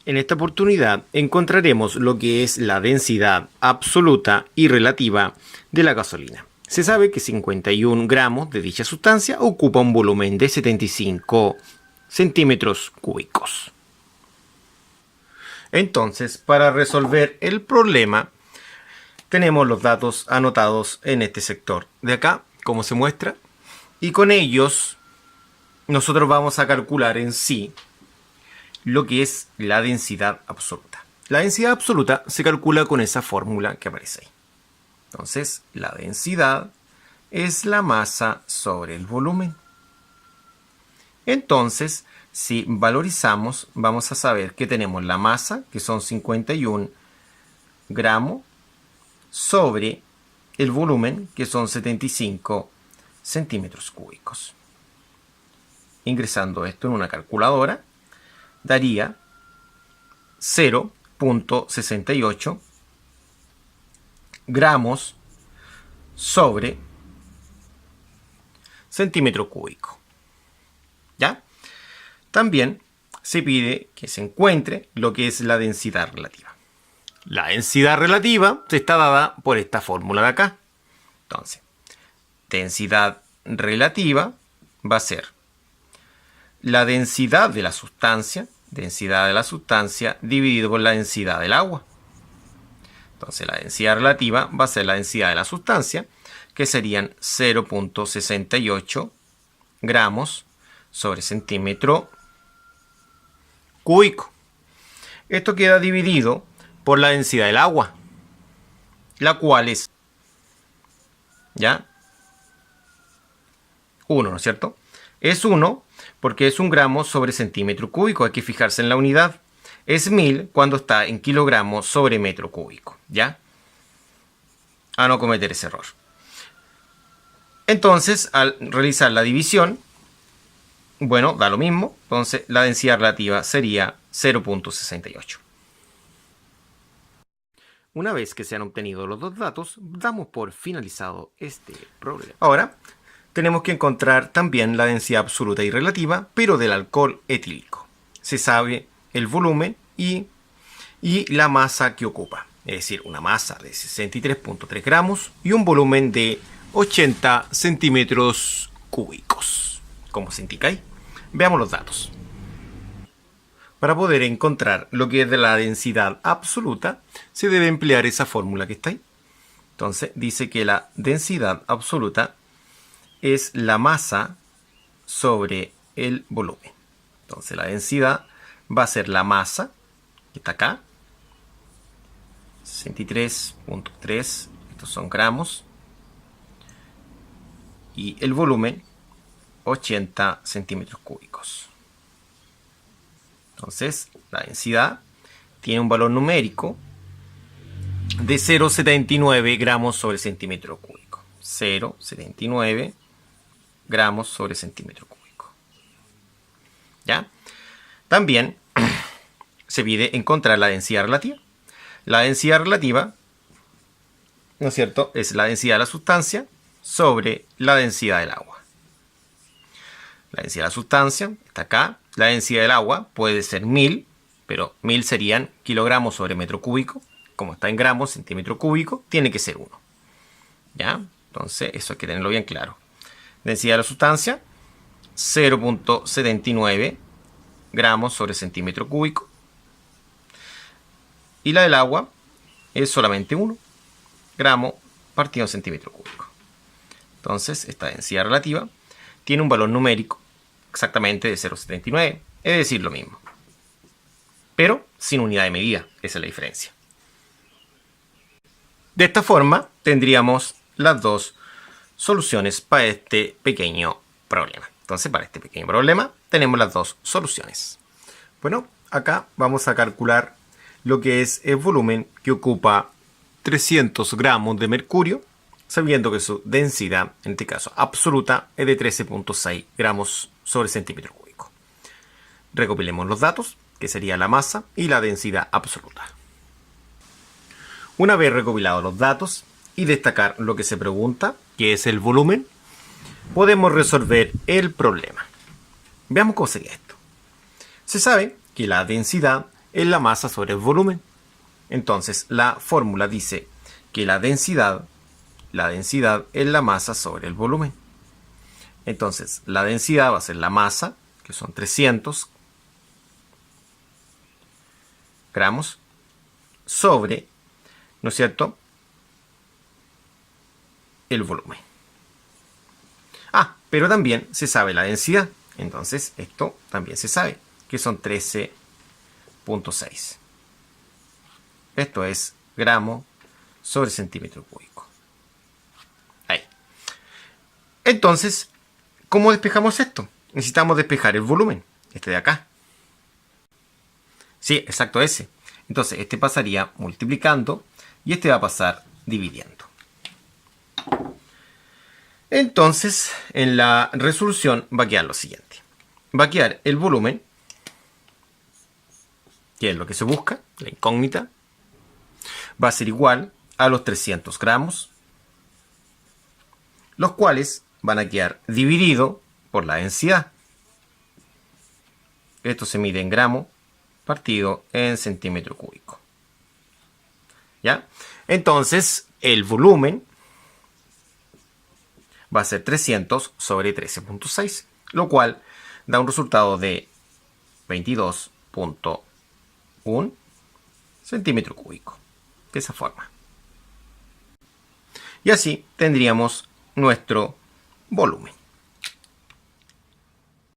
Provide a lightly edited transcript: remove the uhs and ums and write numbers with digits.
En esta oportunidad encontraremos lo que es la densidad absoluta y relativa de la gasolina. Se sabe que 51 gramos de dicha sustancia ocupa un volumen de 75 centímetros cúbicos. Entonces, para resolver el problema, tenemos los datos anotados en este sector de acá, como se muestra, y con ellos nosotros vamos a calcular en sí lo que es la densidad absoluta. La densidad absoluta se calcula con esa fórmula que aparece ahí. Entonces, la densidad es la masa sobre el volumen. Entonces, si valorizamos, vamos a saber que tenemos la masa, que son 51 gramos, sobre el volumen, que son 75 centímetros cúbicos. Ingresando esto en una calculadora, daría 0.68 gramos sobre centímetro cúbico. ¿Ya? También se pide que se encuentre lo que es la densidad relativa. La densidad relativa está dada por esta fórmula de acá. Entonces, densidad relativa va a ser la densidad de la sustancia dividido por la densidad del agua. Entonces, la densidad relativa va a ser la densidad de la sustancia, que serían 0.68 gramos sobre centímetro cúbico. Esto queda dividido por la densidad del agua, la cual es, ¿ya? 1, ¿no es cierto? Es 1 porque es 1 gramo sobre centímetro cúbico. Hay que fijarse en la unidad. Es 1000 cuando está en kilogramos sobre metro cúbico, ¿ya? A no cometer ese error. Entonces, al realizar la división, bueno, da lo mismo. Entonces, la densidad relativa sería 0.68. Una vez que se han obtenido los dos datos, damos por finalizado este problema. Ahora, tenemos que encontrar también la densidad absoluta y relativa, pero del alcohol etílico. Se sabe el volumen y la masa que ocupa. Es decir, una masa de 63.3 gramos y un volumen de 80 centímetros cúbicos. ¿Cómo se indica ahí? Veamos los datos. Para poder encontrar lo que es de la densidad absoluta, se debe emplear esa fórmula que está ahí. Entonces, dice que la densidad absoluta es la masa sobre el volumen. Entonces, la densidad va a ser la masa, que está acá, 63.3, estos son gramos, y el volumen, 80 centímetros cúbicos. Entonces, la densidad tiene un valor numérico de 0,79 gramos sobre centímetro cúbico. 0,79 gramos sobre centímetro cúbico. ¿Ya? También se pide encontrar la densidad relativa. La densidad relativa, ¿no es cierto?, es la densidad de la sustancia sobre la densidad del agua. La densidad de la sustancia está acá. La densidad del agua puede ser 1000, pero 1000 serían kilogramos sobre metro cúbico. Como está en gramos, centímetro cúbico, tiene que ser 1. ¿Ya? Entonces, eso hay que tenerlo bien claro. Densidad de la sustancia, 0.79 gramos sobre centímetro cúbico. Y la del agua es solamente 1 gramo partido en centímetro cúbico. Entonces, esta densidad relativa tiene un valor numérico exactamente de 0,79, es decir, lo mismo. Pero sin unidad de medida, esa es la diferencia. De esta forma, tendríamos las dos soluciones para este pequeño problema. Entonces, para este pequeño problema, tenemos las dos soluciones. Bueno, acá vamos a calcular lo que es el volumen que ocupa 300 gramos de mercurio, sabiendo que su densidad, en este caso absoluta, es de 13.6 gramos sobre centímetro cúbico. Recopilemos los datos, que sería la masa y la densidad absoluta. Una vez recopilados los datos y destacar lo que se pregunta, que es el volumen, podemos resolver el problema. Veamos cómo sería esto. Se sabe que la densidad es la masa sobre el volumen. Entonces la fórmula dice que la densidad es la masa sobre el volumen. Entonces la densidad va a ser la masa, que son 300 gramos, sobre, ¿no es cierto?, el volumen. Pero también se sabe la densidad. Entonces esto también se sabe, que son 13.6. Esto es gramo sobre centímetro cúbico. Ahí. Entonces, ¿cómo despejamos esto? Necesitamos despejar el volumen, este de acá. Sí, exacto, ese. Entonces, este pasaría multiplicando y este va a pasar dividiendo. Entonces, en la resolución va a quedar lo siguiente. Va a quedar el volumen, que es lo que se busca, la incógnita. Va a ser igual a los 300 gramos, los cuales van a quedar dividido por la densidad. Esto se mide en gramo partido en centímetro cúbico. ¿Ya? Entonces, el volumen va a ser 300 sobre 13.6, lo cual da un resultado de 22.1 centímetro cúbico. De esa forma. Y así tendríamos nuestro volumen.